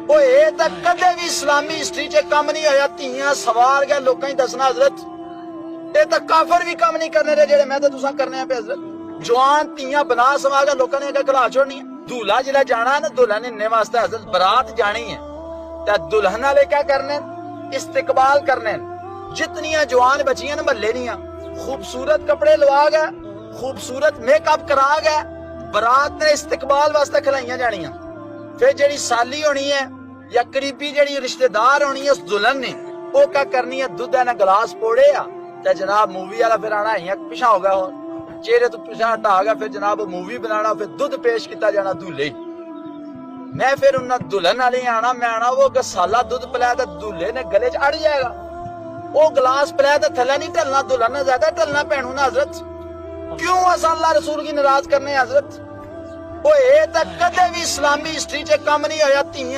وہ یہ تو کدے بھی اسلامی ہسٹری چ کم نہیں ہویا تیاں سوار گیا لوکاں دسنا حضرت یہ تو کافر بھی کم نہیں کرنے رہے جڑے میں تو تساں کرنے پہ حضرت جوان تیاں بنا سوا گیا لوکاں نے کلا چھوڑنی ہے دولہا جڑا جانا ہے نا دلہن اننے واسطے حضرت برات جانی ہے تے دلہن والے کیا کرنے استقبال کرنے جتنیاں جوان بچیاں نا محلے دیاں خوبصورت کپڑے لوا گئے خوبصورت میک اپ کرا گئے برات نے استقبال واسطے کھلائیاں جانیاں پھر جڑی سالی ہونی ہے یا قریبی جڑی رشتہ دار ہونی ہے اس دلہن نے وہ کیا کرنی ہے دودھ نہ گلاس پوڑے تے جناب مووی والا پھر آنا ہے پیچھا ہو گیا ہو چہرے تو پیچھا ہٹا گیا پھر جناب مووی بنانا پھر دودھ پیش کیتا جانا دولہے میں پھر انہاں دلہن والے آنا میں آنا وہ گسالہ دودھ پلایا تو دولہے نے گلے چ اڑ جائے گا وہ گلاس پلایا تو تھلے نہیں ٹلنا دلہن نے زیادہ ٹلنا پہنو نا حضرت کیوں ایسا اللہ رسول کی ناراض کرنے حضرت وہ یہ تو کدے بھی اسلامی ہسٹری چ کم نہیں ہویا تیاں